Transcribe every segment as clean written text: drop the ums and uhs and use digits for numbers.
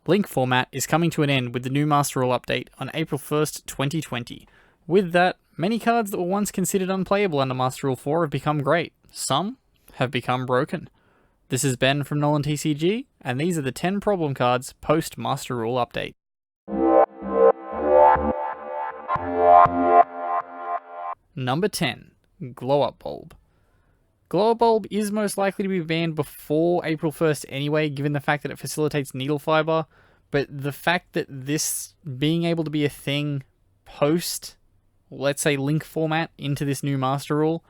Link format is coming to an end with the new Master Rule update on April 1st, 2020. With that, many cards that were once considered unplayable under Master Rule 4 have become great. Some have become broken. This is Ben from NolanTCG, and these are the 10 problem cards post Master Rule update. Number 10. Glow Up Bulb. Glow Up Bulb is most likely to be banned before April 1st anyway, given the fact that it facilitates needle fiber, but the fact that this being able to be a thing post, let's say, Link format into this new Master Rule,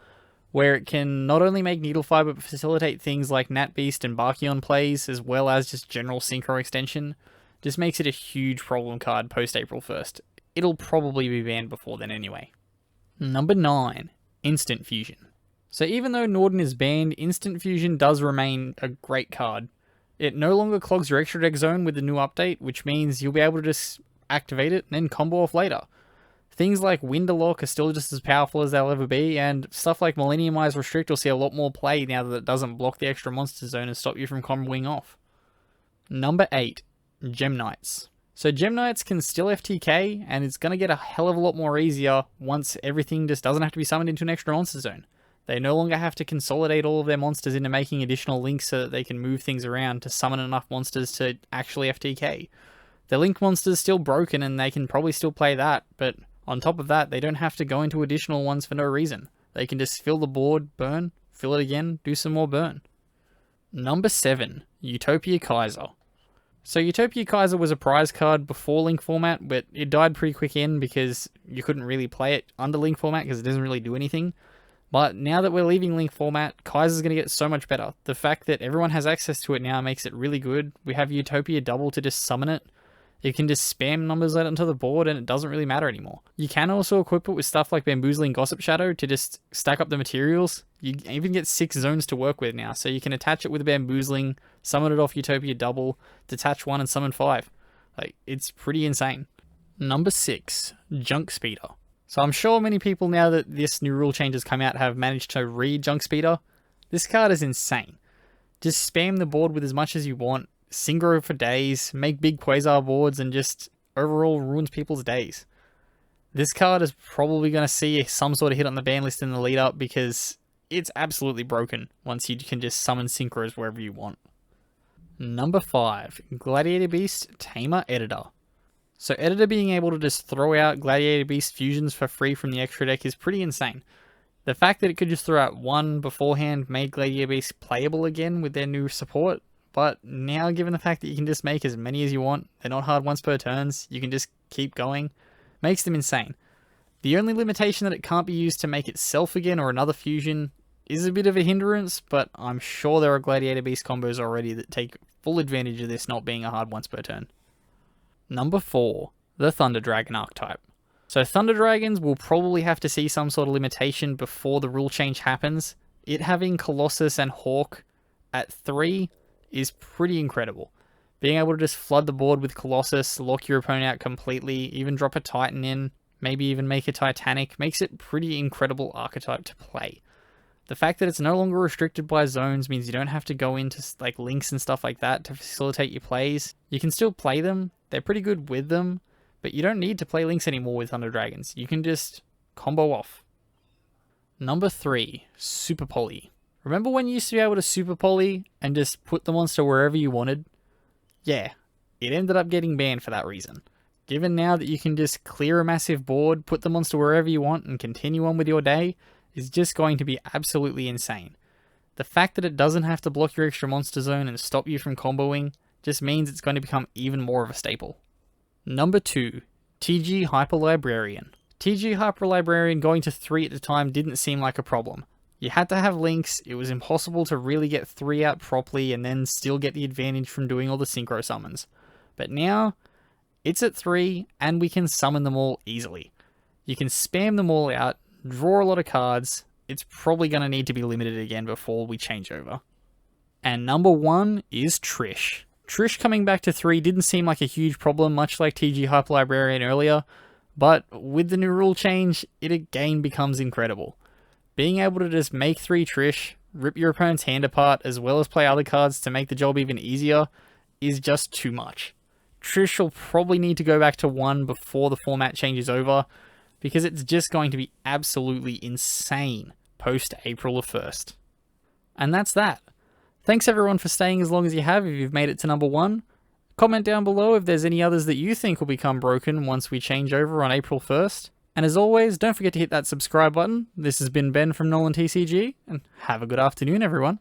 where it can not only make needle fiber but facilitate things like Nat Beast and Barkion plays, as well as just general synchro extension, just makes it a huge problem card post April 1st. It'll probably be banned before then anyway. Number 9. Instant Fusion. So even though Norden is banned, Instant Fusion does remain a great card. It no longer clogs your extra deck zone with the new update, which means you'll be able to just activate it and then combo off later. Things like Winterlock are still just as powerful as they'll ever be, and stuff like Millenniumize Restrict will see a lot more play now that it doesn't block the extra monster zone and stop you from comboing off. Number 8. Gem Knights. So Gem Knights can still FTK, and it's going to get a hell of a lot more easier once everything just doesn't have to be summoned into an extra monster zone. They no longer have to consolidate all of their monsters into making additional links so that they can move things around to summon enough monsters to actually FTK. The link monster's still broken and they can probably still play that, but on top of that, they don't have to go into additional ones for no reason. They can just fill the board, burn, fill it again, do some more burn. Number 7. Utopiakaiser. So Utopiakaiser was a prize card before Link format, but it died pretty quick in because you couldn't really play it under Link format because it doesn't really do anything. But now that we're leaving Link format, Kaiser's going to get so much better. The fact that everyone has access to it now makes it really good. We have Utopia Double to just summon it. You can just spam numbers out onto the board and it doesn't really matter anymore. You can also equip it with stuff like Bamboozling Gossip Shadow to just stack up the materials. You even get 6 zones to work with now, so you can attach it with a Bamboozling, summon it off Utopia Double, detach 1 and summon 5. It's pretty insane. Number 6. Junk Speeder. So I'm sure many people, now that this new rule change has come out, have managed to read Junk Speeder. This card is insane. Just spam the board with as much as you want, synchro for days, make big Quasar boards, and just overall ruins people's days. This card is probably going to see some sort of hit on the ban list in the lead up because it's absolutely broken once you can just summon synchros wherever you want. Number 5. Gladiator Beast Tamer Editor. So Editor being able to just throw out Gladiator Beast fusions for free from the extra deck is pretty insane. The fact that it could just throw out 1 beforehand made Gladiator Beast playable again with their new support, but now given the fact that you can just make as many as you want, they're not hard once per turns, you can just keep going, makes them insane. The only limitation that it can't be used to make itself again or another fusion is a bit of a hindrance, but I'm sure there are Gladiator Beast combos already that take full advantage of this not being a hard once per turn. Number 4. The Thunder Dragon archetype. So Thunder Dragons will probably have to see some sort of limitation before the rule change happens. It having Colossus and Hawk at 3 is pretty incredible. Being able to just flood the board with Colossus, lock your opponent out completely, even drop a Titan in, maybe even make a Titanic, makes it pretty incredible archetype to play. The fact that it's no longer restricted by zones means you don't have to go into links and stuff like that to facilitate your plays. You can still play them, they're pretty good with them, but you don't need to play links anymore with Thunder Dragons. You can just combo off. Number 3. Super Poly. Remember when you used to be able to Super Poly and just put the monster wherever you wanted? Yeah, it ended up getting banned for that reason. Given now that you can just clear a massive board, put the monster wherever you want and continue on with your day, is just going to be absolutely insane. The fact that it doesn't have to block your extra monster zone and stop you from comboing just means it's going to become even more of a staple. Number 2. TG Hyper Librarian. TG Hyper Librarian going to 3 at the time didn't seem like a problem. You had to have links, it was impossible to really get 3 out properly and then still get the advantage from doing all the synchro summons. But now, it's at 3 and we can summon them all easily. You can spam them all out, draw a lot of cards. It's probably going to need to be limited again before we change over. And number 1 is Trish. Trish coming back to 3 didn't seem like a huge problem, much like TG Hyper Librarian earlier, but with the new rule change, it again becomes incredible. Being able to just make 3 Trish, rip your opponent's hand apart, as well as play other cards to make the job even easier, is just too much. Trish will probably need to go back to 1 before the format changes over, because it's just going to be absolutely insane post April 1st. And that's that. Thanks everyone for staying as long as you have if you've made it to number 1. Comment down below if there's any others that you think will become broken once we change over on April 1st. And as always, don't forget to hit that subscribe button. This has been Ben from NolanTCG, and have a good afternoon everyone.